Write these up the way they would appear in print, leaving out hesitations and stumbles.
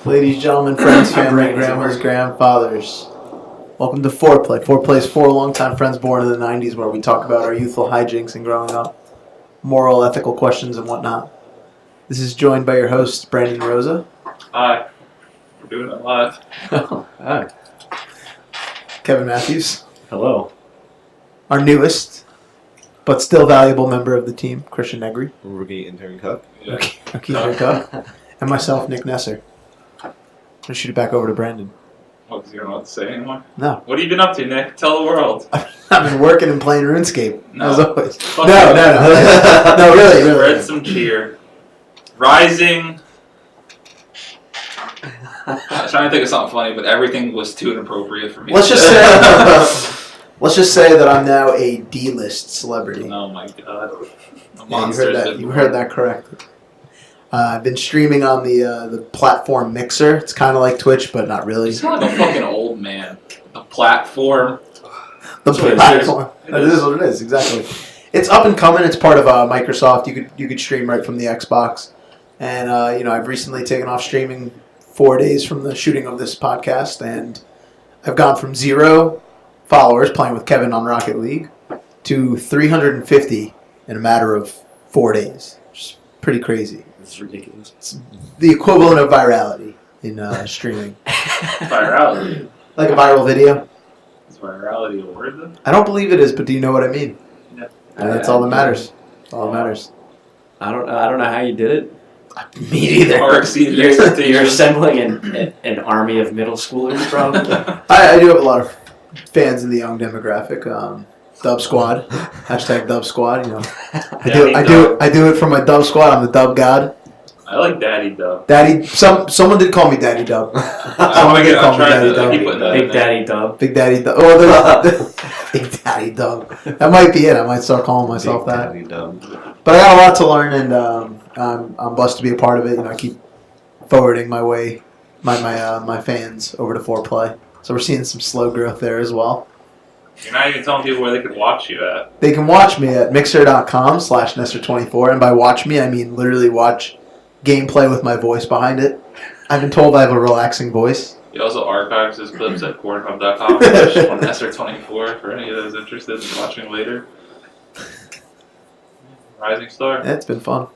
Ladies, gentlemen, friends, family, grandmas, grandfathers. Welcome to Foreplay. Foreplay is four longtime friends born in the 90s where we talk about our youthful hijinks and growing up, moral, ethical questions, and whatnot. This is joined by your hosts, Brandon Rosa. Hi. We're doing it live. Hi. Kevin Matthews. Hello. Our newest, but still valuable member of the team, Christian Negri. Rookie intern cook. Yeah. Rookie Cook. And myself, Nick Nesser. I'm going to shoot it back over to Brandon. What, because you don't know what to say anymore? No. What have you been up to, Nick? Tell the world. I've been working and playing RuneScape, No. as always. Fuck No, you. no, really. Spread some cheer. Rising. I was trying to think of something funny, but everything was too inappropriate for me. Let's just say that I'm now a D-list celebrity. Oh my god. A Yeah, monster's you heard that correct. I've been streaming on the platform Mixer. It's kind of like Twitch, but not really. You sound like a fucking old man. The platform. The That's what it platform. is. That is what it is, exactly. It's up and coming. It's part of Microsoft. You could stream right from the Xbox. And I've recently taken off streaming 4 days from the shooting of this podcast, and I've gone from 0 followers playing with Kevin on Rocket League to 350 in a matter of 4 days. Which is pretty crazy. It's ridiculous. It's the equivalent of virality in streaming. Virality. Like a viral video. Is virality a word then? I don't believe it is, but do you know what I mean? Yeah. And that's all that matters. That's all that matters. I don't know how you did it. Me neither. Or exceeded You're expectations. assembling an army of middle schoolers, probably. I do have a lot of fans in the young demographic. Dub Squad. Hashtag Dub Squad. I do it for my Dub Squad. I'm the Dub God. I like Daddy Dub. Daddy. Someone did call me Daddy Dub. I'm did call me Daddy to Dub. keep putting that in Big there. Daddy Dub. Big Daddy Dub. Oh, Big Daddy Dub. That might be it. I might start calling myself that. But I got a lot to learn, and I'm blessed to be a part of it. I keep forwarding my way, my fans over to Foreplay. So we're seeing some slow growth there as well. You're not even telling people where they can watch you at. They can watch me at mixer.com/Nestor24, and by watch me, I mean literally watch gameplay with my voice behind it. I've been told I have a relaxing voice. He also archives his clips at Pornhub.com/Nestor24 for any of those interested in watching later. Rising star. Yeah, it's been fun.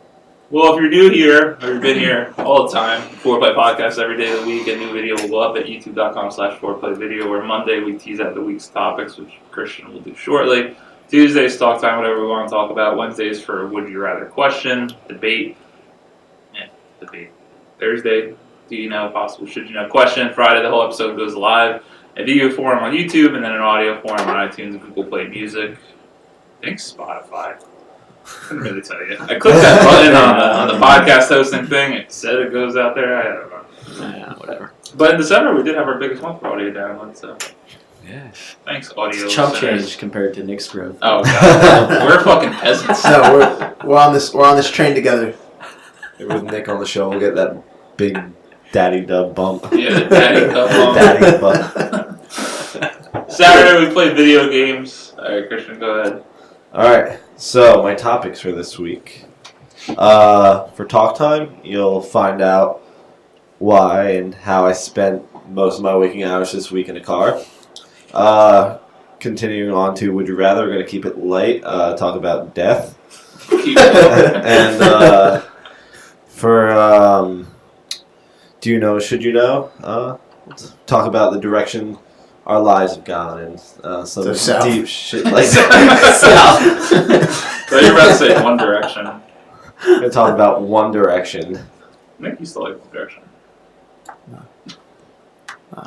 Well, if you're new here, or you've been here all the time, Foreplay Podcast every day of the week, a new video will go up at youtube.com/ForePlayVideo, where Monday we tease out the week's topics, which Christian will do shortly. Tuesday's talk time, whatever we want to talk about. Wednesdays for Would You Rather question, debate. Thursday, Do You Know, possible Should You Know question. Friday, the whole episode goes live in video form on YouTube, and then in audio form on iTunes and Google Play Music. Thanks, Spotify. I couldn't really tell you. I clicked that button on the podcast hosting thing. It said it goes out there. I don't know. Yeah, whatever. But in December, we did have our biggest month for audio downloads. So Yeah. thanks, audio. It's chump listeners. change compared to Nick's growth. Oh god, we're fucking peasants. No, we're on this train together. With Nick on the show, we'll get that big Daddy Dub bump. Yeah, the daddy cup on. Daddy bump. Saturday, we played video games. All right, Christian, go ahead. Alright, so my topics for this week. For talk time, you'll find out why and how I spent most of my waking hours this week in a car. Continuing on to Would You Rather, we're going to keep it light, talk about death. Keep going. And for Do You Know, Should You Know, talk about the direction our lives have gone in. Some So south. deep shit like South. So you're about to say One Direction. We're going to talk about One Direction. Nick used to like One Direction. A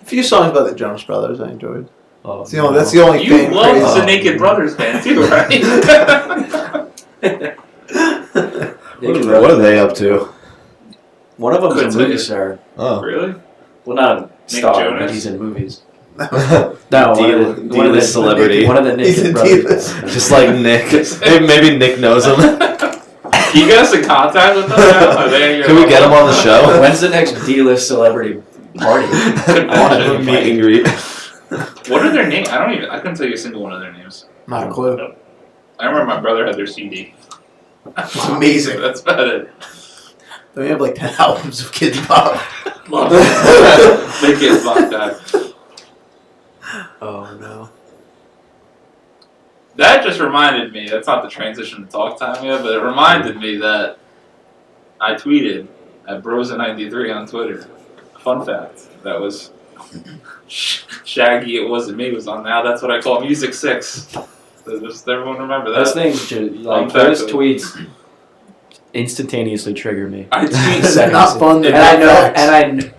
few songs by the Jonas Brothers I enjoyed. Oh, That's the only You thing. love crazy. the Naked Brothers band too, right? What are they up to? One of them Couldn't is a say movie it. star. Oh. Really? Well, not a star, Jonas? but he's in movies. No, D-list celebrity. One of the He's Naked a Brothers. D-list. Just like Nick. Maybe Nick knows him. Can you get us in contact with them now? Are they in your Can we get him on the show? When's the next D-list celebrity party? I want to Meet and greet. What are their names? I couldn't tell you a single one of their names. Not a clue. I remember my brother had their CD. It's amazing. That's about it. Then we have like 10 albums of Kids Pop. Love it. Make it fuck that. Oh no. That just reminded me, that's not the transition to talk time yet, but it reminded me that I tweeted at Brosa93 on Twitter. Fun fact, that was Shaggy It Wasn't Me was on Now That's What I Call Music 6. So just everyone remember that. Those things, like those tweets, instantaneously trigger me. I tweet They're not fun. They're And I not know, facts.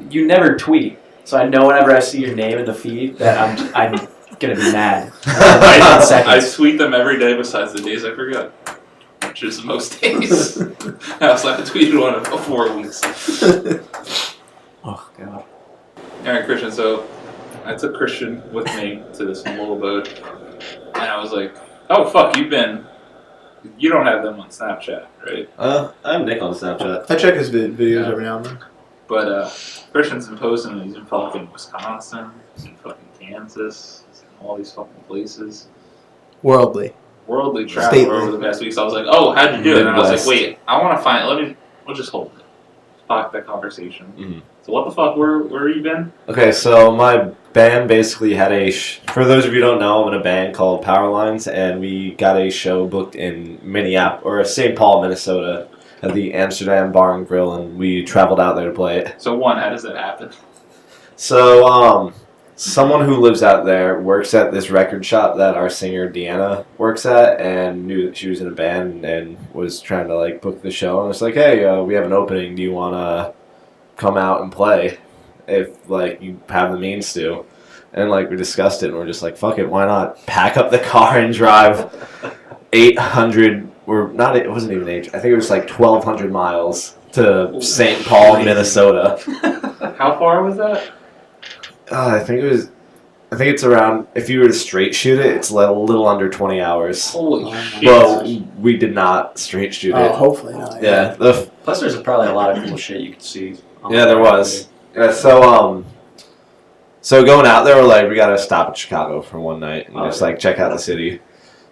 and you never tweet, so I know whenever I see your name in the feed that I'm gonna be mad. I Seconds. tweet them every day besides the days I forget, which is most days. I also have tweeted one in 4 weeks. Oh god. Alright, Christian, so I took Christian with me to this little boat, and I was like, oh fuck, you don't have them on Snapchat, right? I'm Nick on Snapchat. I check his videos Yeah. every now and then. But Christian's been posting, he's in fucking Wisconsin, he's in fucking Kansas, he's in all these fucking places. Worldly. Worldly travel Stately. over the past week, so I was like, oh, how'd you do it? And I was like, Midwest. wait, I want to find, we'll just hold it. Fuck that conversation. Mhm. So what the fuck, where you been? Okay, so my band basically had for those of you who don't know, I'm in a band called Power Lines, and we got a show booked in Minneapolis, or St. Paul, Minnesota, at the Amsterdam Bar and Grill, and we traveled out there to play it. So one, how does that happen? So, someone who lives out there works at this record shop that our singer Deanna works at, and knew that she was in a band and was trying to like book the show. And it's like, hey, we have an opening. Do you want to come out and play if like you have the means to? And like we discussed it, and we're just like, fuck it, why not pack up the car and drive 800 or not? It wasn't even 8. I think it was like 1,200 miles to St. Paul, Minnesota. How far was that? I think it's around. If you were to straight shoot it, it's a little under 20 hours. Holy Oh, shit. Well, we did not straight shoot Oh, it. hopefully not. Yeah, Plus, there's probably a lot of cool shit you could see. yeah, there was. Yeah, so going out there, we're like, we gotta stop in Chicago for one night and just like check out the city.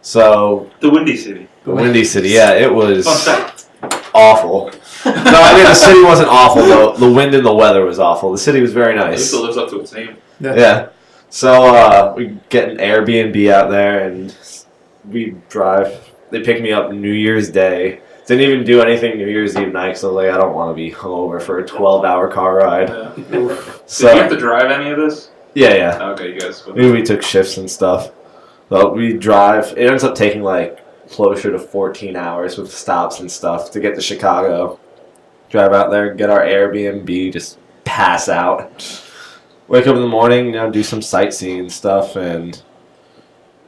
So The Windy City. the Windy City, yeah, it was Fun fact. awful. No, I mean the city wasn't awful though. The wind and the weather was awful. The city was very At least nice. it lives up to its name. Yeah. So we get an Airbnb out there and we drive. They pick me up New Year's Day. Didn't even do anything New Year's Eve night, so like I don't want to be hungover for a 12-hour car ride. Yeah. So Did you have to drive any of this? yeah. Okay, you guys. We took shifts and stuff. But we drive. It ends up taking like closer to 14 hours with stops and stuff to get to Chicago. Drive out there, get our Airbnb, just pass out. Wake up in the morning, do some sightseeing and stuff, and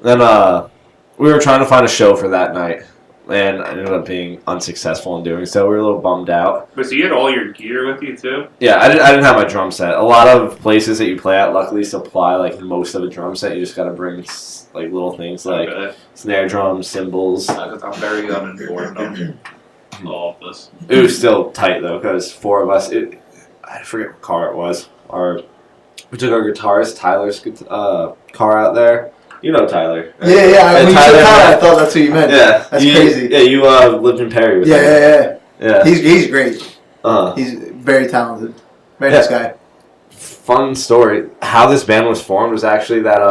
then we were trying to find a show for that night, and I ended up being unsuccessful in doing so. We were a little bummed out. But so you had all your gear with you too? Yeah, I didn't have my drum set. A lot of places that you play at luckily supply like most of a drum set. You just gotta bring like little things like Okay. snare drums, cymbals. Because I'm very uninformed on all of this. It was still tight though, because 4 of us. I forget what car it was. We took our guitarist Tyler's car out there. You know Tyler. Right? Yeah. When you said Tyler- Tyler, I thought that's who you meant. Yeah, That's you, crazy. Yeah, you lived in Perry with Yeah, him. yeah. Yeah. He's great. Uh, He's very talented. Very nice guy. fun story. How this band was formed was actually that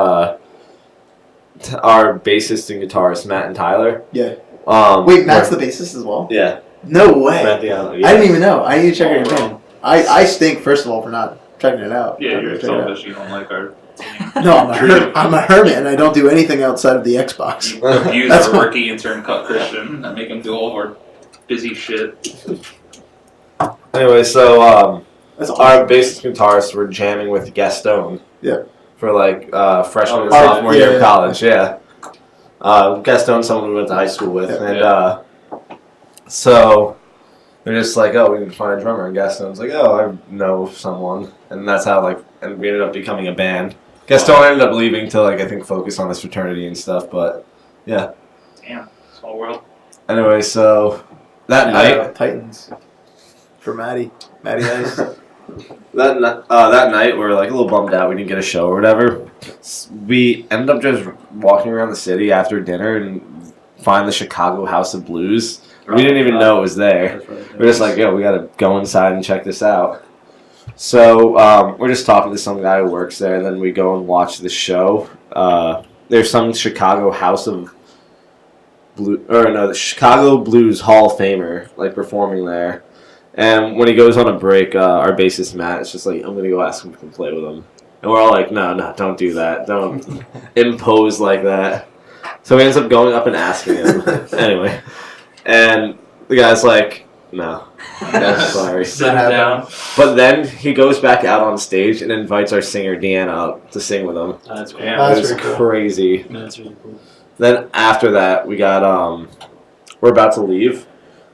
our bassist and guitarist Matt and Tyler. Yeah. were- Wait, Matt's the bassist as well? Yeah. No way. Matt Diano, I yeah. didn't even know. I need to check out your band. I stink, first of all, for not checking it out. Yeah, I'm you're gonna check it out. selfish. You don't like our team. No, I'm a hermit, and I don't do anything outside of the Xbox. You abuse That's our fine. rookie intern cut Christian and make him do all of our busy shit. Anyway, so That's our bassist and guitarist were jamming with Gaston. Yeah. For like freshman and Oh, sophomore yeah, year of yeah. college, yeah. Gaston, someone we went to high school with, Yeah. and so they're just like, oh, we need to find a drummer, and Gaston's like, oh, I know someone, and that's how and we ended up becoming a band. Gaston ended up leaving to I think focus on his fraternity and stuff, but yeah. Damn, small world. Anyway, so that night. Titans. For Maddie. Maddie Ice. That night, we were like a little bummed out. We didn't get a show or whatever. We ended up just walking around the city after dinner and find the Chicago House of Blues. We didn't even know it was there. We're just like, yo, we gotta go inside and check this out. So we're just talking to some guy who works there, and then we go and watch the show. There's some Chicago the Chicago Blues Hall of Famer like performing there. And when he goes on a break, our bassist Matt is just like, I'm gonna go ask him to come play with him. And we're all like, no, don't do that. Don't impose like that. So he ends up going up and asking him. Anyway. And the guy's like, no. Sorry. Sit down. But then he goes back out on stage and invites our singer Deanna up to sing with him. That's cool. Yeah, It was really cool. crazy. That's really cool. Then after that, we got we're about to leave.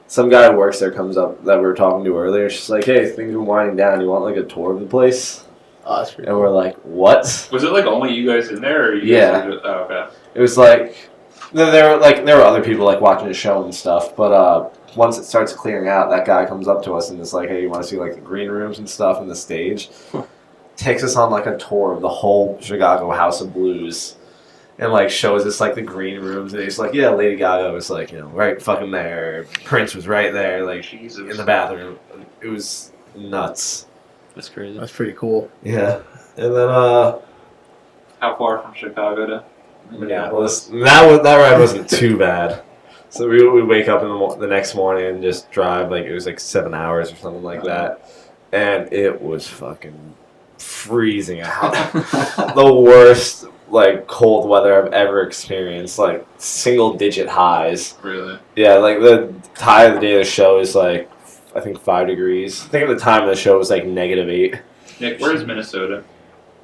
Some guy who works there comes up that we were talking to earlier. She's like, "Hey, things are winding down. You want like a tour of the place?" Oh, that's pretty And we're like, "What?" Was it like only you guys in there? Or you Yeah. Guys oh, okay. It was like there were other people like watching the show and stuff. But once it starts clearing out, that guy comes up to us and is like, "Hey, you want to see like the green rooms and stuff and the stage?" Takes us on like a tour of the whole Chicago House of Blues. And like shows us like the green rooms, and he's like, "Yeah, Lady Gaga was like, right fucking there. Prince was right there, like Jesus. in the bathroom. It was nuts." That's crazy. That's pretty cool. Yeah, and then How far from Chicago to Minneapolis. That ride wasn't too bad. So we wake up in the next morning and just drive like it was like 7 hours or something like that, and it was fucking freezing out. The worst like cold weather I've ever experienced. Like single digit highs. Really? Yeah, like the high of the day of the show is like I think 5 degrees. I think at the time of the show it was like -8. Nick, where's Minnesota?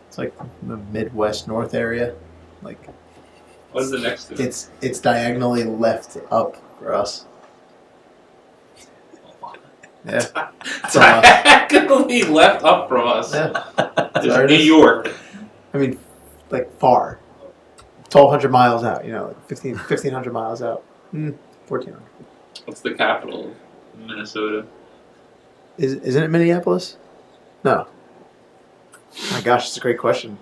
It's like the Midwest North area. Like What is the next to it? it's diagonally left up for us. Yeah. Diagonally left up from us. Yeah. There's Sorry, New this- York. I mean, like far. 1,200 miles out. Like 1,500 miles out. 1,400. What's the capital of Minnesota? Isn't it Minneapolis? No. My gosh, it's a great question.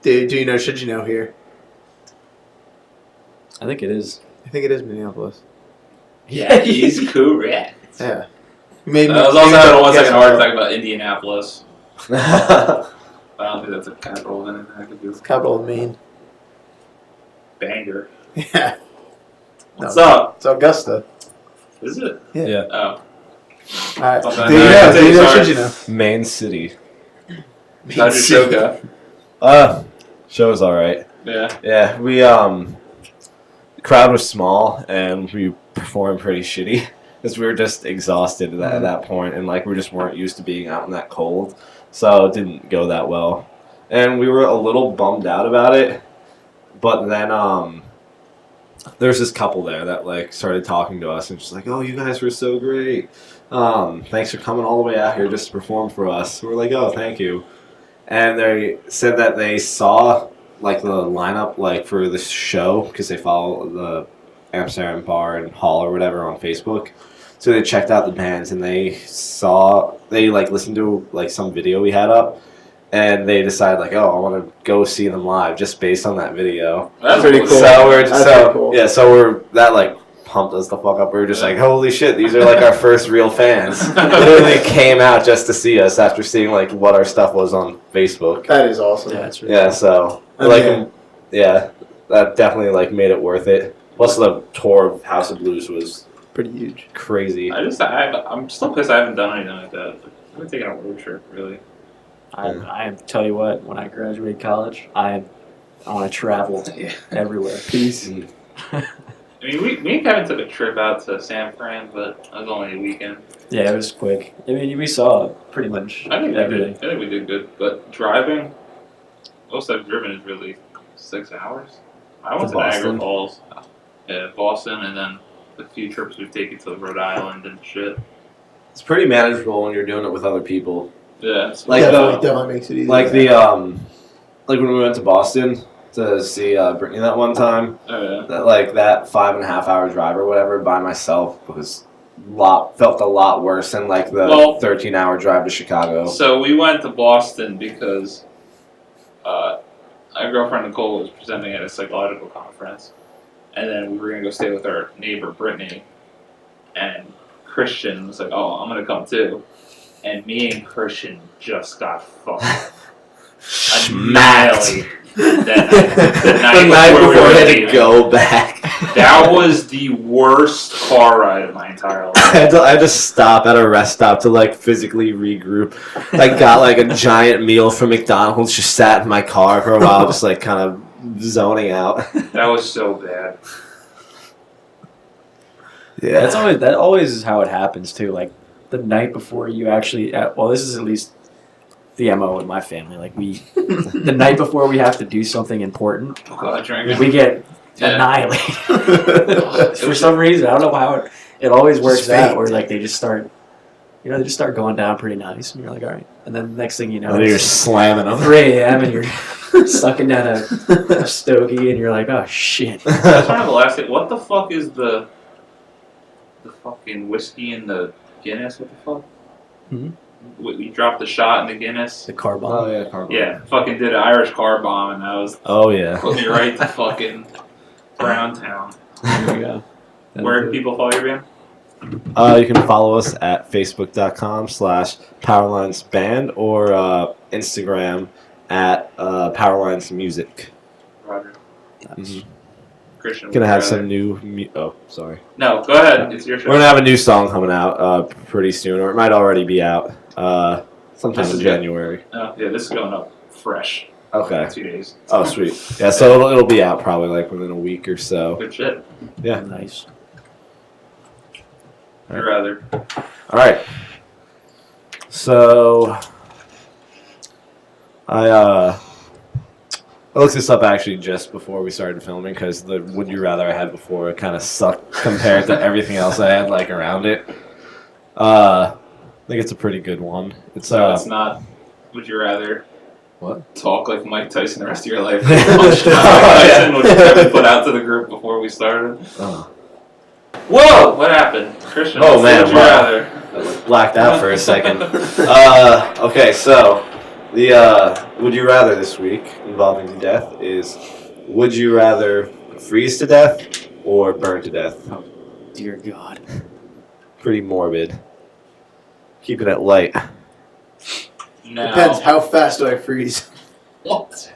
Do you know? Should you know here? I think it is. I think it is Minneapolis. Yeah, he's correct. Yeah. Maybe. I was also having a 1 second heart attack about Indianapolis. Yeah. I don't think that's a capital of anything I could do. Capital of Maine. Bangor. Yeah. What's No. up? It's Augusta. Is it? Yeah. Oh. All right. Something Do you I know? know. Do you know? Sorry. Should you know? Main City. How'd your show go? Show was alright. Yeah. Yeah, we the crowd was small and we performed pretty shitty because we were just exhausted at that point, and like we just weren't used to being out in that cold, so it didn't go that well, and we were a little bummed out about it. But then there's this couple there that like started talking to us and just like, "Oh, you guys were so great. Thanks for coming all the way out here just to perform for us." We're like, "Oh, thank you." And they said that they saw like the lineup like for the show because they follow the Amsterdam Bar and Hall or whatever on Facebook. So they checked out the bands and they like listened to like some video we had up, and they decided like, "Oh, I want to go see them live" just based on that video. That's pretty cool. So That's pretty cool. yeah, so we're that like pumped us the fuck up. We were just like, "Holy shit, these are like our first real fans." Literally came out just to see us after seeing like what our stuff was on Facebook. That is awesome. Yeah, it's really Yeah, so Yeah. that definitely like made it worth it. Plus the tour of House of Blues was Pretty huge. crazy. I'm still pissed I haven't done anything like that. I haven't taken a road trip, really. I tell you what, when I graduate college, I want to travel everywhere. Peace. I mean, me and Kevin took a trip out to San Fran, but it was only a weekend. Yeah, it was quick. I mean, we saw pretty much I think everything. we did good. But driving, most I've driven is really 6 hours. I went To to Niagara Boston? Falls, Boston, and then the few trips we've taken to Rhode Island and shit. It's pretty manageable when you're doing it with other people. Yeah, it's Like, Definitely makes it easy. Like like when we went to Boston to see Brittany that one time, oh, yeah. that 5.5 hour drive or whatever by myself felt a lot worse than like the 13-hour drive to Chicago. So we went to Boston because our girlfriend Nicole was presenting at a psychological conference, and then we were gonna go stay with our neighbor Brittany, and Christian was like, "Oh, I'm gonna come too," and me and Christian just got fucked. Smacked. Annihilated that night. The night we before were I had to leaving. go back. That was the worst car ride of my entire life. I had to stop at a rest stop to like physically regroup. I got like a giant meal from McDonald's, just sat in my car for a while, just like kind of zoning out. That was so bad. Yeah. That always is how it happens too. Like the night before you actually. Well, this is at least the MO in my family. Like the night before we have to do something important, Oh, God, drinking. we get Yeah. annihilated. For some reason, I don't know how it always works Just out. fate. Where like they just start going down pretty nice, and you're like, all right. And then the next thing you know, And you're it's slamming them. 3 a.m. and you're sucking down a stogie, and you're like, oh shit. That's one of the last things. What the fuck is the fucking whiskey in the Guinness? What the fuck? Hmm? We dropped the shot in the Guinness. The car bomb. Oh yeah, carbon. Yeah, fucking did an Irish car bomb, and that was Oh yeah. put me right to fucking Brown Town. There you go. Where do people follow your band? You can follow us at facebook.com/powerlinesband or Instagram at powerlinesmusic. Roger. Mhm. Christian. Gonna have would some rather- new. Oh, sorry. No, go ahead. It's your show. We're gonna have a new song coming out pretty soon, or it might already be out sometime This in is good. January. Oh, yeah, this is going up fresh. Okay. 2 days. Oh, sweet. Yeah, so it'll be out probably like within a week or so. Good shit. Yeah. Nice. I'd rather. All right. So I looked this up actually just before we started filming because the Would You Rather I had before kind of sucked compared to everything else I had like around it. I think it's a pretty good one. It's So it's not. Would you rather What? talk like Mike Tyson the rest of your life? Oh, Mike Tyson, which Kevin put out to the group before we started. Whoa! What happened, Christian? Oh, what man, Would you wow. rather? I blacked out for a second. Okay, so the Would You Rather this week involving death is: would you rather freeze to death or burn to death? Dear God. Pretty morbid. Keeping it light. No. Depends. How fast do I freeze? What?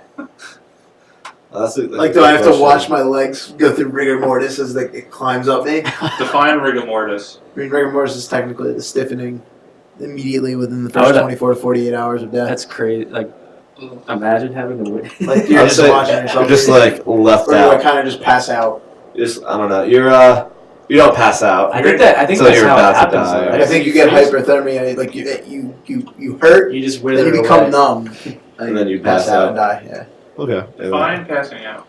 That's a Like, good do I have to question. watch my legs go through rigor mortis as like it climbs up me? Define rigor mortis. I mean, rigor mortis is technically the stiffening immediately within the Oh, first that- 24 to 48 hours of death. That's crazy. Like, imagine having to wait. Like you're I'd just say watching yourself. you're just like left or do I out. kind of just pass out? Just I don't know. You don't pass out. I think that's Until how you're it about to happens. die. though, I right? think you get hyperthermia. Like you hurt, You just then wither you become away. numb, And then you pass out. and die. Yeah, Okay. Define passing out.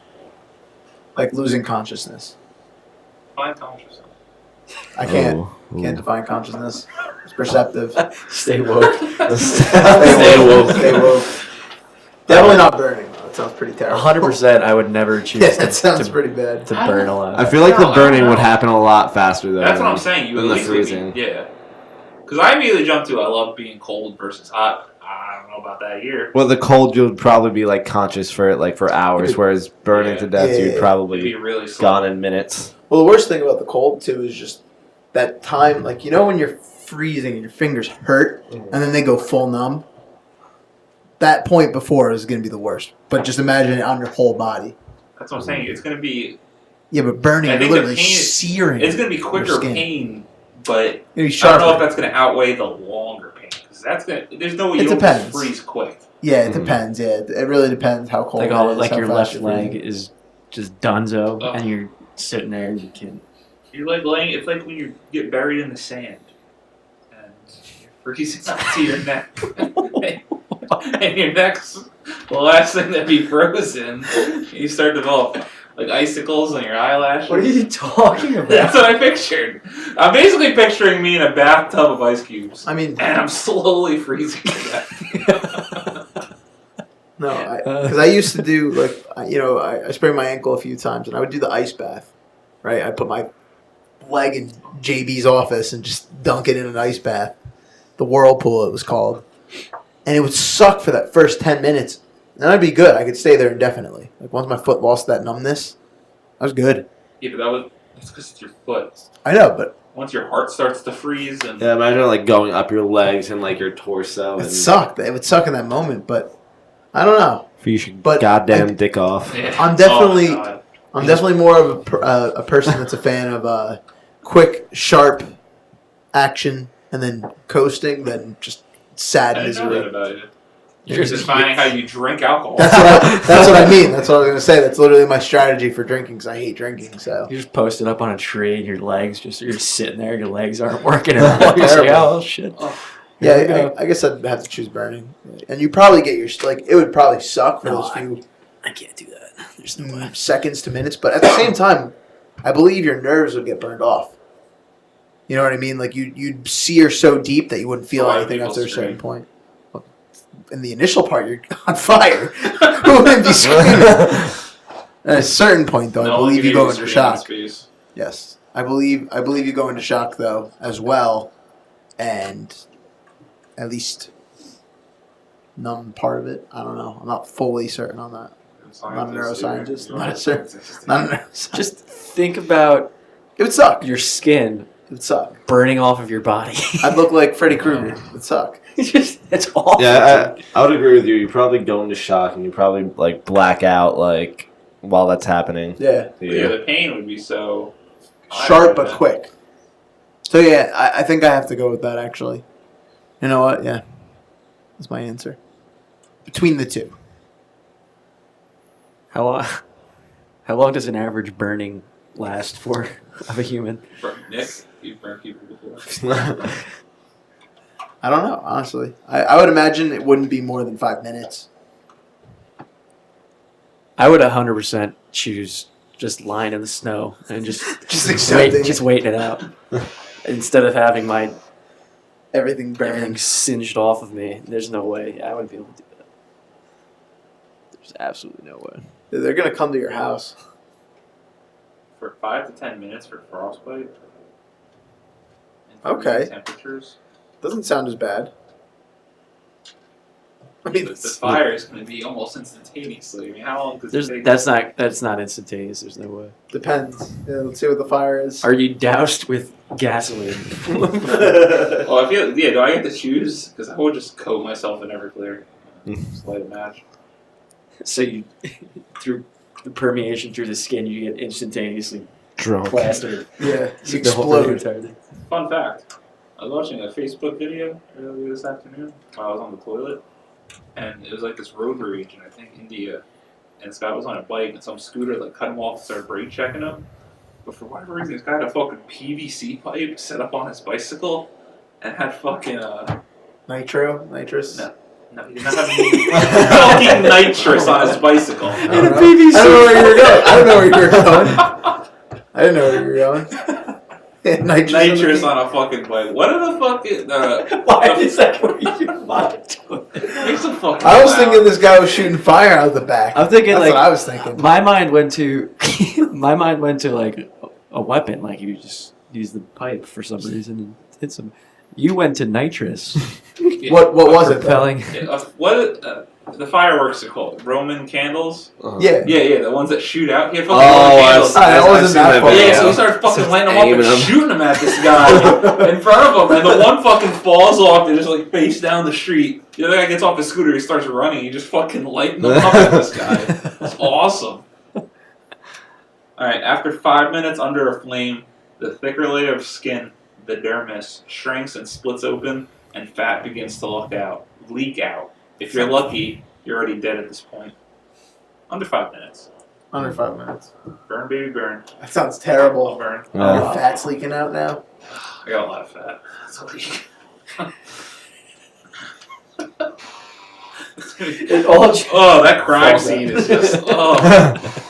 like losing consciousness. Define consciousness. I can't Ooh. can't define consciousness. It's perceptive. Stay woke. Stay woke. Stay woke. Definitely not burning. Though. That sounds pretty terrible. 100%. I would never choose Yeah, to, that sounds to, pretty bad. to burn alive. I feel like No, the I burning don't would know. happen a lot faster though. That's what I'm than- saying. You than would the at least freezing. yeah. Because I immediately jumped to I love being cold versus hot. I don't know about that here. Well, the cold you'd probably be like conscious for hours, whereas burning Yeah. to death Yeah, you'd yeah. It'd probably be really slow. gone in minutes. Well, the worst thing about the cold too is just that time. Like when you're freezing and your fingers hurt, and then they go full numb. That point before is going to be the worst. But just imagine it on your whole body. That's what I'm saying. It's gonna be Yeah, but burning, I you're think the literally pain is- searing. it's gonna be quicker skin. pain, but It'll be I don't sharper. know if that's gonna outweigh the longer pain. Because that's gonna. There's no way It you don't depends. freeze quick. Yeah, it Mhm. depends. Yeah, it really depends how cold. like it all, is, like how your fast left you're leg freezing. is just dunzo, Ugh. and you're sitting there and you can. You're like laying. It's like when you get buried in the sand, and you're freezing up to your neck, and your neck's the last thing to be frozen. You start to develop like icicles on your eyelashes. What are you talking That's about? what I pictured. I'm basically picturing me in a bathtub of ice cubes, I mean, and I'm slowly freezing to death. no, because I used to do like I sprained my ankle a few times, and I would do the ice bath. Right, I put my leg in JB's office and just dunk it in an ice bath, the whirlpool it was called, and it would suck for that first 10 minutes. And I'd be good. I could stay there indefinitely. Like once my foot lost that numbness, I was good. Yeah, but that's because it's your foot. I know, but once your heart starts to freeze and Yeah, imagine like going up your legs and like your torso. It And sucked. It would suck in that moment, but I don't know. freeze your But goddamn dick off. Yeah. I'm definitely- Oh, God. I'm definitely more of a person that's a fan of quick, sharp action and then coasting than just sad I didn't know that misery. about you. You're You're just finding how you drink alcohol. That's what I mean. That's what I was gonna say. That's literally my strategy for drinking because I hate drinking. So You just posted up on a tree and your legs you're sitting there, your legs aren't working at all. You're like, oh shit. Here we yeah, go. I guess I'd have to choose burning. And you probably get your like it would probably suck for No, those few I can't do that. There's no way. seconds to minutes, but at the same time, I believe your nerves would get burned off. You know what I mean? Like you'd sear so deep that you wouldn't feel A lot of anything people after a certain scream. point. Well, in the initial part, you're on fire. Who wouldn't be screaming? At a certain point, though, I No one believe can you go even into scream in shock. space. Yes, I believe you go into shock though as well, and at least numb part of it. I don't know. I'm not fully certain on that. I'm not a neuroscientist. I'm not a Scientist. Not a neuroscientist. Just think about It would suck. your skin It would suck. burning off of your body. I'd look like Freddy Krueger. It would suck. It's awful. Yeah, I would agree with you. You probably go into shock and you probably like black out like while that's happening. Yeah. to Yeah, you. the pain would be so Sharp but quick. So yeah, I think I have to go with that actually. You know what? Yeah. That's my answer. Between the two. How long does an average burning last for of a human? Nick, you've burned people before. I don't know, honestly. I would imagine it wouldn't be more than 5 minutes. I would 100% choose just lying in the snow and just Just accepting waiting it out instead of having my everything burning. everything singed off of me. There's no way I would be able to do that. There's absolutely no way. They're gonna come to your house. For 5 to 10 minutes for frostbite. And Okay. Temperatures. Doesn't sound as bad. I mean, The fire is going to be almost instantaneously. I mean, how long does it take? That's not instantaneous. There's no way. depends. Yeah, let's see what the fire is. Are you doused with gasoline? Oh, I feel. Yeah, do I get to choose? Because I would just coat myself in Everclear. Just light a match. So you through the permeation through the skin, you get instantaneously Drunk. plastered. Yeah, you The whole thing explode. entirely. Fun fact: I was watching a Facebook video earlier this afternoon while I was on the toilet, and it was like this road rage in I think India, and this guy was on a bike and some scooter like cut him off and started brake checking him, but for whatever reason this guy had a fucking PVC pipe set up on his bicycle, and had fucking Nitrous. no, he did not have fucking nitrous on his bicycle. I don't know. I don't know where you were going. I don't know where you were going. I didn't know where you were going. Nitrous on a fucking bike. What are the fucking Why is that where your mind to make some fucking I was loud. thinking this guy was shooting fire out the back. I'm thinking That's like what I was thinking. my mind went to like a weapon, like you just use the pipe for some reason and hit some. You went to nitrous. Yeah. What was it? Though? Propelling. The fireworks are called? Roman candles? Yeah. Yeah, the ones that shoot out. He had fucking Oh, Roman I've candles. That wasn't that far. Yeah, so he started fucking lighting them up aiming and them. shooting them at this guy in front of him, and the one fucking falls off and just like face down the street. The other guy gets off his scooter, he starts running, he just fucking lighting them up at this guy. It's awesome. Alright, after 5 minutes under a flame, the thicker layer of skin, the dermis, shrinks and splits open, and fat begins to leak out. If you're lucky, you're already dead at this point. Under 5 minutes. Under 5 minutes. Burn, baby, burn. That sounds I'll terrible. burn. Yeah. Your fat's leaking out now. I got a lot of fat. That's a leak. It all Oh, that crime Falls scene out. is just. Oh.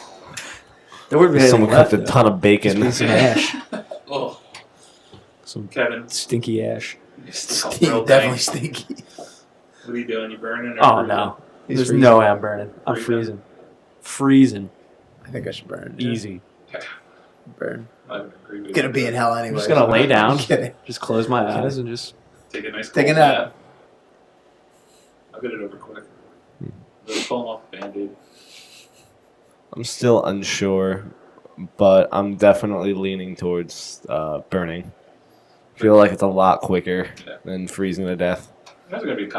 there would be Someone left, cooked a though. ton of bacon. Just some ash, Oh. some Kevin, stinky ash. Definitely stinky. What are you doing? You burning? Or Oh freezing? no, He's there's freezing. no way I'm burning. I'm Freezing. freezing, I think I should burn. easy. Burn. I would agree with Gonna you. be in hell anyway. I'm just gonna lay down, Kidding. just close my eyes, and just Take a nice Take a cold nap. I'll get it over quick. Just pulling off the band-aid. I'm still unsure, but I'm definitely leaning towards burning. feel like it's a lot quicker Yeah. than freezing to death. That's gonna be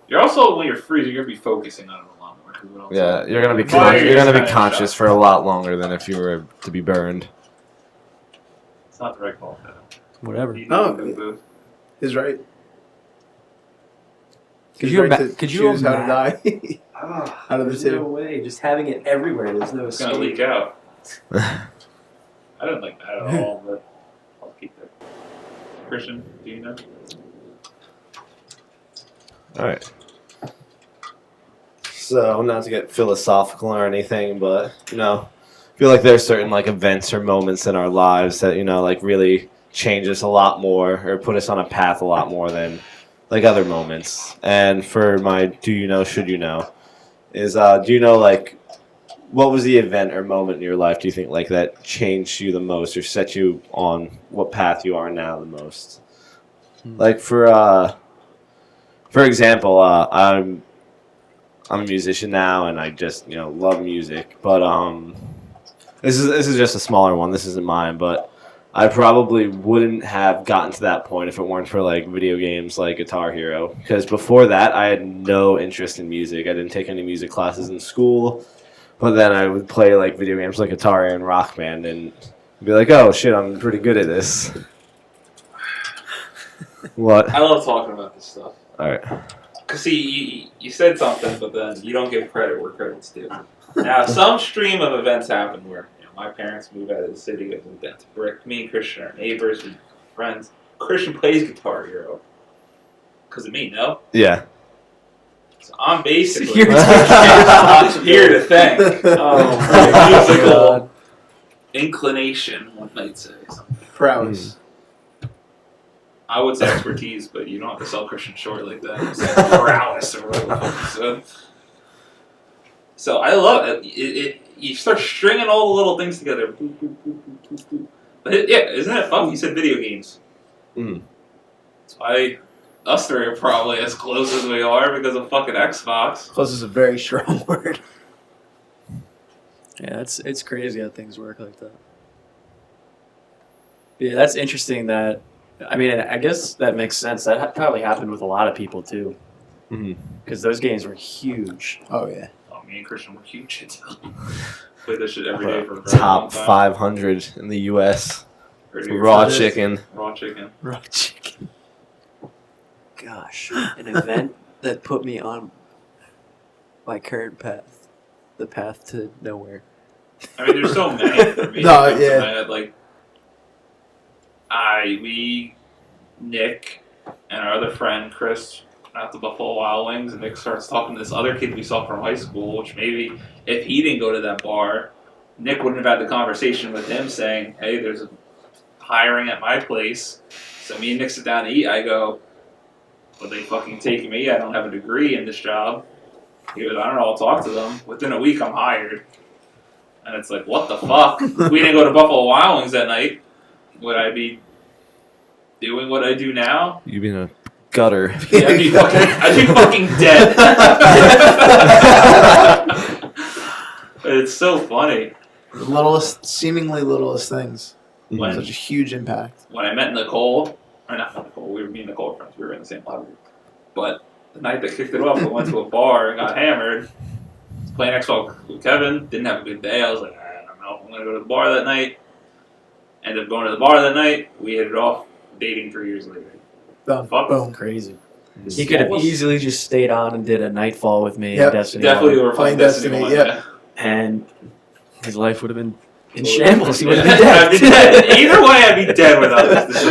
You're also when you're freezing, you're gonna be focusing on it a lot more. 'Cause what else- Yeah, you're gonna be Fire is you're gonna be kinda conscious shot. for a lot longer than if you were to be burned. It's not the right call. Whatever. No. Boo. He's right. Could He's you right ima- to could you choose how to imagine- die? Ah, Out of the there's two. no way. Just having it everywhere. There's no It's gonna escape. leak out. I didn't like that at all, but I'll keep it. Christian, do you know? All right. So, not to get philosophical or anything, but I feel like there's certain like events or moments in our lives that like really change us a lot more or put us on a path a lot more than like other moments. And for my do you know, should you know, is do you know like what was the event or moment in your life do you think like that changed you the most or set you on what path you are now the most? Like for example, I'm a musician now, and I just love music. But this is just a smaller one. This isn't mine, but I probably wouldn't have gotten to that point if it weren't for like video games like Guitar Hero. Because before that, I had no interest in music. I didn't take any music classes in school, but then I would play like video games like Guitar Hero and Rock Band, and be like, "Oh shit, I'm pretty good at this." What? I love talking about this stuff. All right. Cause see, you said something, but then you don't give credit where credit's due. Now, some stream of events happen where my parents moved out of the city, we moved down to Brick. Me and Christian are neighbors, we're friends. Christian plays Guitar Hero. Cause of me, no? Yeah. So I'm basically You're I'm here to thank Oh my my musical God. inclination, one might say. Prowess. I would say expertise, but you don't have to sell Christian short like that. It's like prowess or whatever the fuck you said. So I love it. You start stringing all the little things together. Boop, boop, boop, boop, boop, boop. But isn't it fun? You said video games. Mm. That's why us three are probably as close as we are because of fucking Xbox. Close is a very strong word. Yeah, it's crazy how things work like that. Yeah, that's interesting. That I mean, I guess that makes sense. That probably happened with a lot of people too, Mhm. because those games were huge. Oh yeah. Oh, me and Christian were huge shit. Play this shit every day for a very long Top time. 500 in the U.S. Heard you Raw said it. chicken. Raw chicken. Raw chicken. Gosh, an event that put me on my current path, the path to nowhere. I mean, there's so many for me. No, That comes to yeah. my head, like, Nick, and our other friend Chris went out to Buffalo Wild Wings, and Nick starts talking to this other kid we saw from high school. Which maybe if he didn't go to that bar, Nick wouldn't have had the conversation with him, saying, "Hey, there's a hiring at my place." So me and Nick sit down to eat. I go, "Well, they fucking taking me? I don't have a degree in this job." He goes, "I don't know. I'll talk to them." Within a week, I'm hired. And it's like, what the fuck? If we didn't go to Buffalo Wild Wings that night, would I be doing what I do now? You being a gutter. Yeah, I'd be fucking dead. It's so funny. The littlest, seemingly littlest things. When- Such a huge impact. When I met Nicole, or not Nicole, me and Nicole were friends, we were in the same library. But the night that kicked it off, we went to a bar and got hammered. Playing Xbox with Kevin, didn't have a good day. I was like, I don't know if I'm going to go to the bar that night. Ended up going to the bar that night. We hit it off, dating 3 years later. Done. Fuck. Boom. Crazy. He could have easily just stayed on and did a Nightfall with me. Yep. And Destiny Definitely 1, were playing Playing Destiny, Destiny, 1. yeah. and his life would have been in Yeah. shambles. He would have Yeah. been dead. I'd be dead. Either way, I'd be dead without this.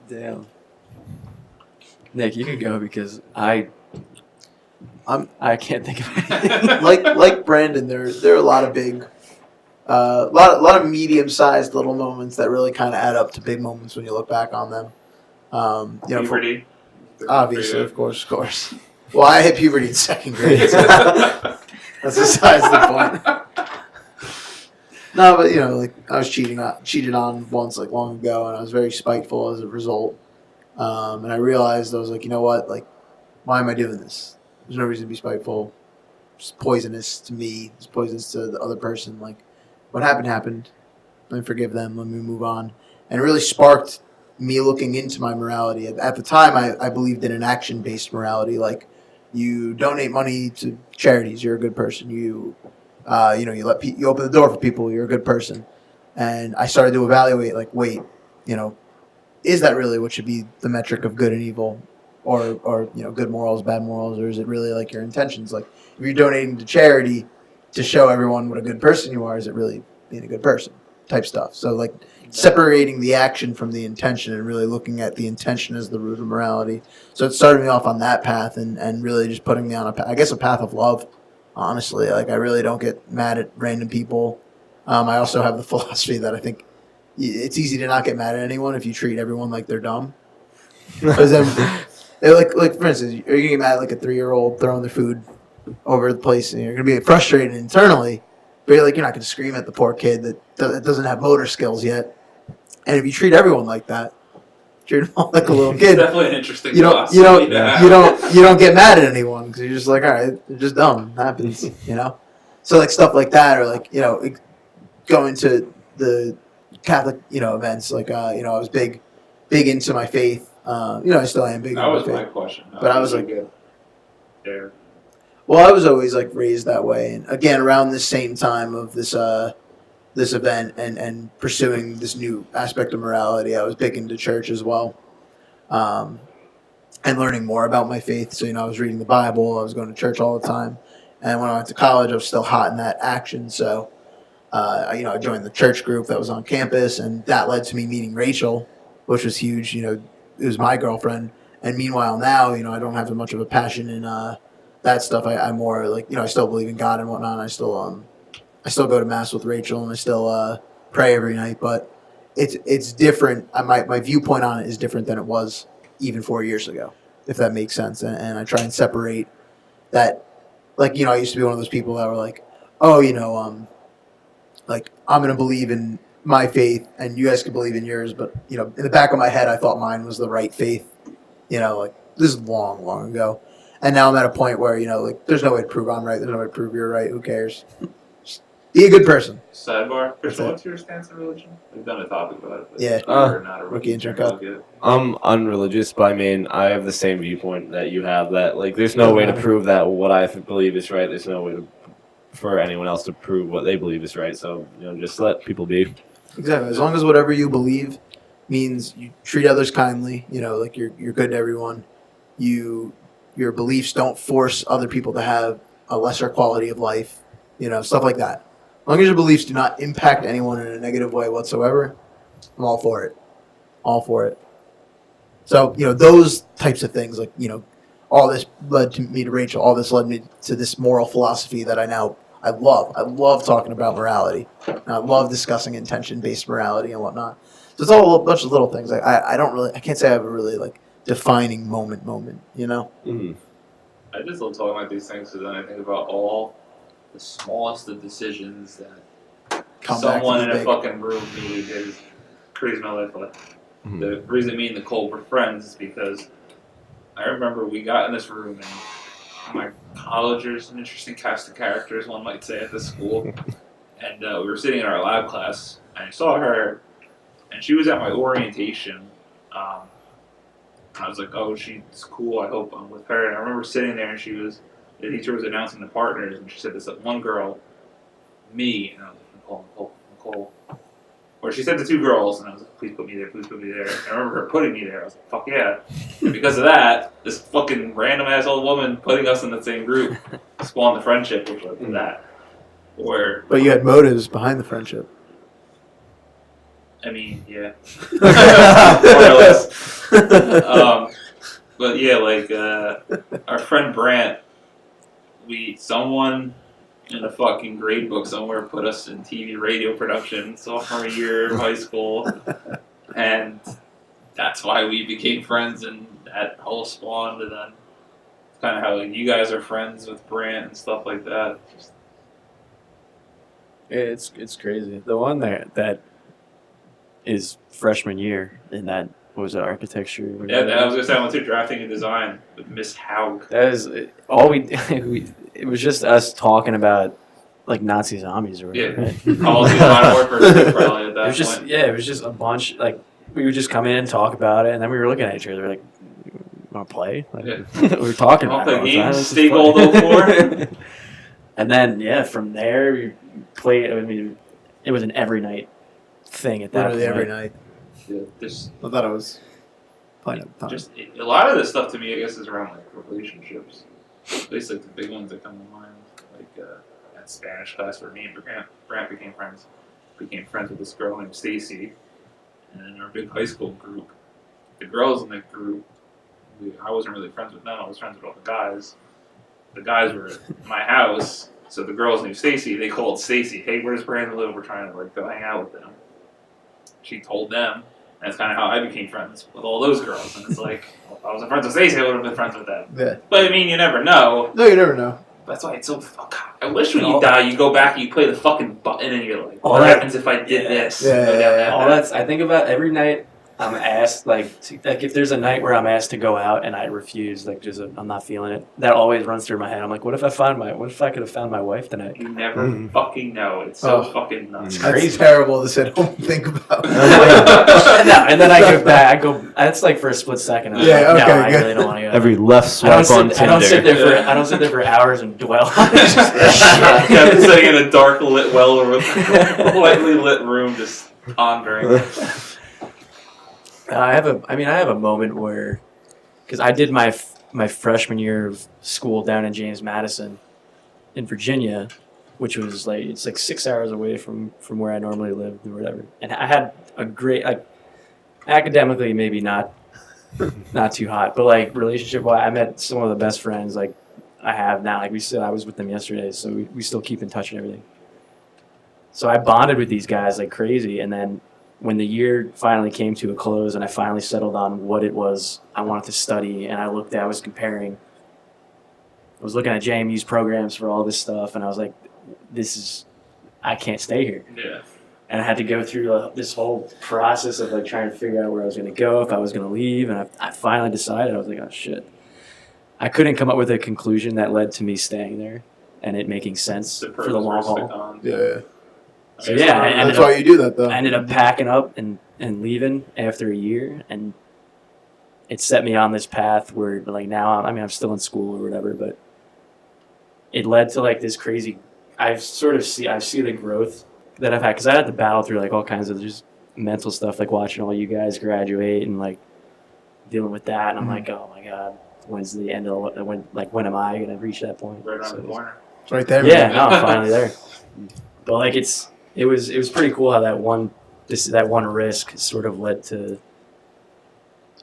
Damn. Nick, you could go because I can't think of it. like Brandon, there are a lot of big, lot of medium-sized little moments that really kind of add up to big moments when you look back on them. Puberty. Obviously, of course. Well, I hit puberty in second grade. So that's besides the point. No, but like I was cheated on once, like long ago, and I was very spiteful as a result. And I realized I was like, you know what, like, why am I doing this? There's no reason to be spiteful. It's poisonous to me. It's poisonous to the other person. Like, what happened happened. Let me forgive them. Let me move on. And it really sparked me looking into my morality. At the time, I believed in an action-based morality. Like, you donate money to charities, you're a good person. You you open the door for people, you're a good person. And I started to evaluate, like, wait, is that really what should be the metric of good and evil? Or good morals, bad morals, or is it really like your intentions? Like, if you're donating to charity to show everyone what a good person you are, is it really being a good person? Type stuff. So, like, separating the action from the intention and really looking at the intention as the root of morality. So it started me off on that path and really just putting me on a path of love, honestly. Like, I really don't get mad at random people. I also have the philosophy that I think it's easy to not get mad at anyone if you treat everyone like they're dumb. Because then, like for instance, you're going to get mad at like a 3-year-old throwing their food over the place, and you're going to be frustrated internally. But you're not going to scream at the poor kid that doesn't have motor skills yet. And if you treat everyone like that, treat them all like a little It's kid, definitely an interesting you don't philosophy to have. you don't get mad at anyone because you're just like, all right, they're just dumb. It happens, So like stuff like that, or like going to the Catholic events. Like I was big into my faith. I still am big. That into was my my faith. question. But I was like, good. There. Well, I was always like raised that way, and again around the same time of this event and pursuing this new aspect of morality, I was big into church as well, and learning more about my faith. So I was reading the Bible, I was going to church all the time, and when I went to college, I was still hot in that action. So, I joined the church group that was on campus, and that led to me meeting Rachel, which was huge. It was my girlfriend, and meanwhile now, I don't have as much of a passion in that stuff. I'm more like I still believe in God and whatnot. And I still go to mass with Rachel, and I still pray every night. But it's different. My viewpoint on it is different than it was even 4 years ago, if that makes sense. And I try and separate that. Like I used to be one of those people that were like, oh, like I'm gonna believe in my faith, and you guys can believe in yours. But in the back of my head, I thought mine was the right faith. Like this is long ago. And now I'm at a point where, like, there's no way to prove I'm right. There's no way to prove you're right. Who cares? Just be a good person. Sidebar. Christian, it. what's your stance on religion? We've done a topic about it. But Yeah. you're not a Rookie religion intern cup. good. I'm unreligious, but I mean, I have the same viewpoint that you have. That like, there's no way to prove that what I believe is right. There's no way for anyone else to prove what they believe is right. So just let people be. Exactly. As long as whatever you believe means you treat others kindly, like you're good to everyone. Your beliefs don't force other people to have a lesser quality of life, stuff like that. As long as your beliefs do not impact anyone in a negative way whatsoever, I'm all for it. All for it. So, those types of things, like, all this led to me to Rachel. All this led me to this moral philosophy that I love. I love talking about morality. And I love discussing intention-based morality and whatnot. So it's all a bunch of little things. I can't say I have a really, like, defining moment, Mm. I just love talking about these things because then I think about all the smallest of decisions that Come back to someone the in a big. fucking room made is crazy my life. Like, Mhm. the reason me and Nicole were friends is because I remember we got in this room and my college's an interesting cast of characters, one might say, at the school. And we were sitting in our lab class, and I saw her, and she was at my orientation. I was like, oh, she's cool. I hope I'm with her. And I remember sitting there, and the teacher was announcing the partners, and she said this one girl, me, and I was like, Nicole. Or she said the two girls, and I was like, please put me there. And I remember her putting me there. I was like, fuck yeah. And because of that, this fucking random ass old woman putting us in the same group spawned the friendship, which led to that. But you had motives behind the friendship. I mean, yeah. More or less. But yeah, like, our friend Brant, someone in a fucking grade book somewhere put us in TV radio production sophomore year of high school. And that's why we became friends, and that whole spawned, and then it's kind of how like, you guys are friends with Brant and stuff like that. Just, It's crazy. The one that is freshman year in that, what was it, architecture? yeah, I was gonna say I went through drafting and design with Miss Haug. That is all we it was just us talking about like Nazi zombies or whatever. Yeah. Right? All these Modern Warfare 2 probably at It that was just point. it was just a bunch. Like we would just come in and talk about it, and then we were looking at each other like, "Want to play?" Like, Yeah. we were talking Wanna about it all play the time. games? Let's just Stay play. Gold 04? And then from there we played. I mean, it was an every night thing at that Literally point. every night. Yeah, just I thought I was playing at the time. just a lot of this stuff to me, I guess, is around like relationships. At least like the big ones that come to mind, like that Spanish class where me and Brant became friends. Became friends with this girl named Stacy, and in our big high school group, the girls in the group, I wasn't really friends with them. I was friends with all the guys. The guys were at my house, so the girls named Stacy. They called Stacy, "Hey, where's Brandon live? We're trying to like go hang out with them." She told them. That's kind of how I became friends with all those girls. And it's like, well, if I wasn't friends with Stacey, I would have been friends with them. Yeah. But I mean, you never know. No, you never know. That's why it's so I wish when you die, you go back and you play the fucking button and you're like, All what that- happens if I did this? Yeah, Go down yeah, that All path. that's I think about every night. I'm asked like if there's a night where I'm asked to go out and I refuse, like I'm not feeling it. That always runs through my head. I'm like, what if I could have found my wife tonight? You never fucking know. It's so fucking nuts. That's Crazy. terrible to sit home and think about. and then I go back. That's like for a split second. I'm Yeah, like, okay, no, I good. really don't want to go. Every left I swipe on don't, sit, I don't sit Tinder. there for I don't sit there for hours and dwell on it. Kept sitting in a dark lit, lightly lit room, just pondering. I have a moment where, because I did my freshman year of school down in James Madison, in Virginia, which was it's 6 hours away from where I normally lived or whatever, and I had a great academically maybe not too hot, but relationship wise, I met some of the best friends I have now. Like we said, I was with them yesterday, so we still keep in touch and everything. So I bonded with these guys like crazy, and then when the year finally came to a close and I finally settled on what it was I wanted to study, and I was comparing, I was looking at JMU's programs for all this stuff, and I was like, I can't stay here. Yeah. And I had to go through this whole process of trying to figure out where I was going to go, if I was going to leave, and I finally decided. I was like, oh shit. I couldn't come up with a conclusion that led to me staying there and it making sense The for the long pros versus the haul. cons. Yeah. So yeah, I ended That's why you do that, though. I ended up packing up and leaving after a year, and it set me on this path where now I'm still in school or whatever, but it led to this crazy. I see the growth that I've had, because I had to battle through all kinds of just mental stuff, watching all you guys graduate and dealing with that, and I'm like, oh my god, when's the end of when am I gonna reach that point? Right around So the corner. It's right there. yeah, man. no, I'm finally there. But it was pretty cool how that one risk sort of led to,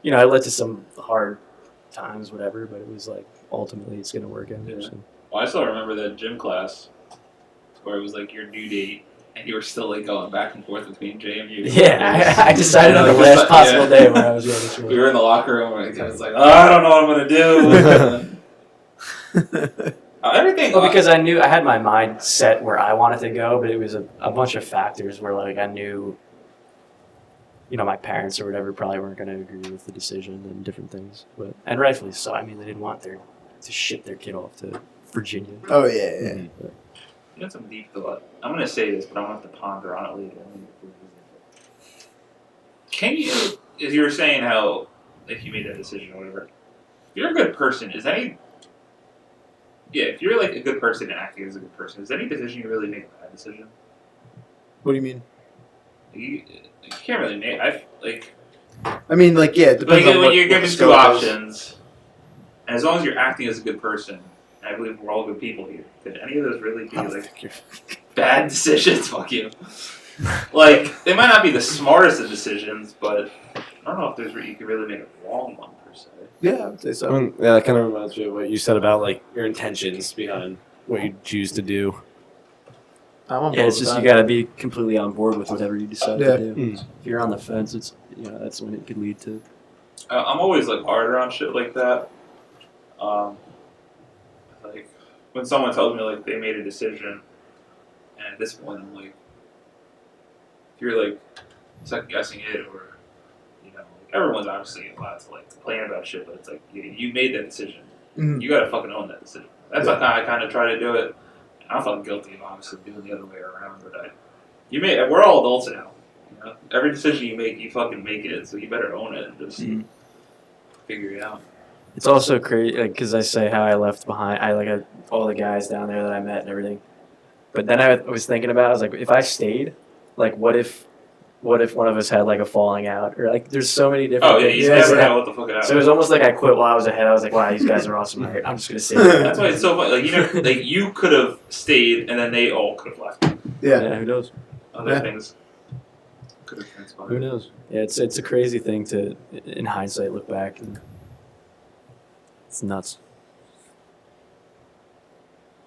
it led to some hard times, whatever. But it was ultimately it's gonna work out. Yeah. So. Well, I still remember that gym class where it was your due date, and you were still going back and forth between JMU. Yeah, I decided on the Yeah. last possible day where I was going to We were in the locker room, and I was like, oh, I don't know what I'm gonna do. Everything. Well, because I knew I had my mind set where I wanted to go, but it was a bunch of factors where I knew, my parents or whatever probably weren't going to agree with the decision and different things, and rightfully so. I mean, they didn't want to ship their kid off to Virginia. Oh, yeah, yeah. You got some deep thought. I'm gonna say this, but I'm gonna have to ponder on it later. Can you, as you were saying, how if you made that decision or whatever, if you're a good person, is any, if you're a good person and acting as a good person, is any decision you really make a bad decision? What do you mean? You can't really make. I mean, yeah, it depends on when what, you're what given the two scope is. options, and as long as you're acting as a good person, and I believe we're all good people here, could any of those really be I don't think you're- bad decisions? Fuck you. They might not be the smartest of decisions, but I don't know if you could really make a wrong one per se. Yeah, I would say so. Yeah, that kind of reminds me of what you said about your intentions behind what you choose to do. I'm on Yeah, board it's with just that. you got to be completely on board with whatever you decide Yeah. to do. Mm. If you're on the fence, it's that's when it could lead to. I'm always harder on shit like that. When someone tells me they made a decision, and at this point I'm if you're second guessing it, or everyone's obviously allowed to complain about shit, but it's you made that decision. Mhm. You gotta fucking own that decision. That's how I kind of try to do it. I felt guilty of obviously doing the other way around, but we're all adults now. You know, every decision you make, you fucking make it. So you better own it and just figure it out. It's also crazy because I say how I left behind. All the guys down there that I met and everything. But then I was thinking about. I was like, if I stayed, like, what if one of us had like a falling out, or like, there's so many different. Oh yeah, things. you never know what the fuck it happens. So it was almost like I quit while I was ahead. I was like, wow, these guys are awesome. I'm just gonna stay. That's why it's so funny. Like, you know, like you could have stayed, and then they all could have left. Yeah. Who knows? Other things could have transpired. Who knows? Yeah, it's a crazy thing to, in hindsight, look back and it's nuts.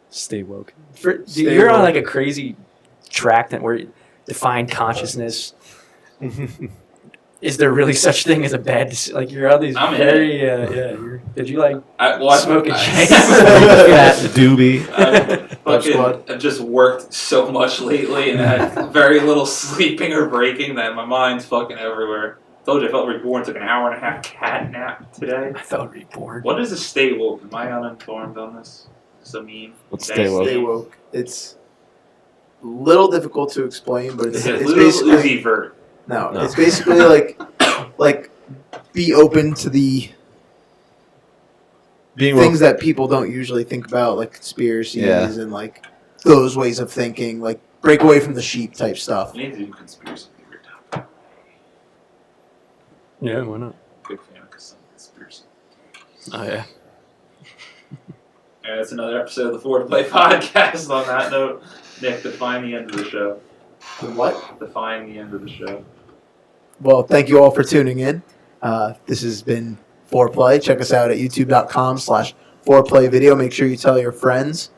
Stay woke. Stay You're on woke. like a crazy track that where defined consciousness. Is there really such thing as a bad? Like you're on these I'm in very did you like smoke a chain? Fat doobie. I've just worked so much lately and had very little sleeping or breaking that my mind's fucking everywhere. Told you I felt reborn. Took an hour and a half cat nap today. I felt reborn. What is a stay woke? Am I uninformed on this? So mean. What's stay woke? Stay woke. It's a little difficult to explain, but Is it's it Lil basically Uzi Vert? no. No. It's basically like be open to the Being things that people don't usually think about, like conspiracies and like those ways of thinking, like break away from the sheep type stuff. We need to do conspiracy theory time. Yeah, why not? Big fan of some conspiracy. Oh yeah. Alright, that's another episode of the Forward Play Podcast. On that note, Nick, define the end of the show. What? Define the end of the show. Well, thank you all for tuning in. This has been Foreplay. Check us out at youtube.com/foreplay video. Make sure you tell your friends,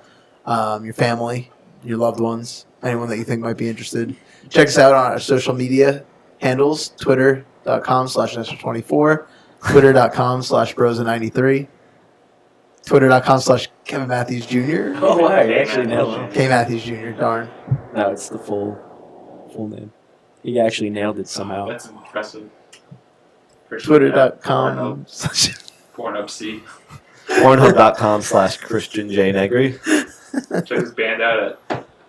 your family, your loved ones, anyone that you think might be interested. Check us out on our social media handles, twitter.com/Nestor24, twitter.com/Brosa93, twitter.com/Kevin Matthews Jr. Oh wow, you actually nailed it. K Matthews Jr. Darn. No, it's the full name. He actually nailed it somehow. That's impressive. Twitter.com. Pornhub C. Pornhub.com/Christian J Negri. Check his band out at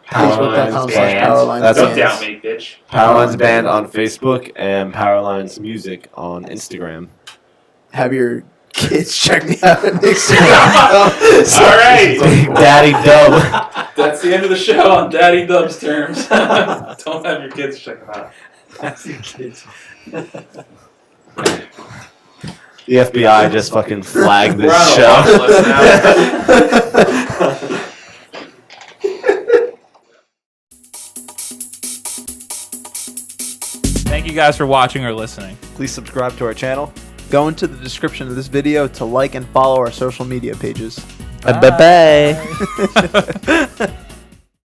Facebook.com/Powerlines That's Don't Bands. doubt me, bitch. Powerlines Band on Facebook and Powerlines Music on Instagram. Have your kids check me out on Instagram. All right. Daddy Dub. That's the end of the show on Daddy Dub's terms. Don't have your kids check them out. The FBI just fucking flagged We're this on a show. watch list now. Thank you guys for watching or listening. Please subscribe to our channel. Go into the description of this video to like and follow our social media pages. Bye bye.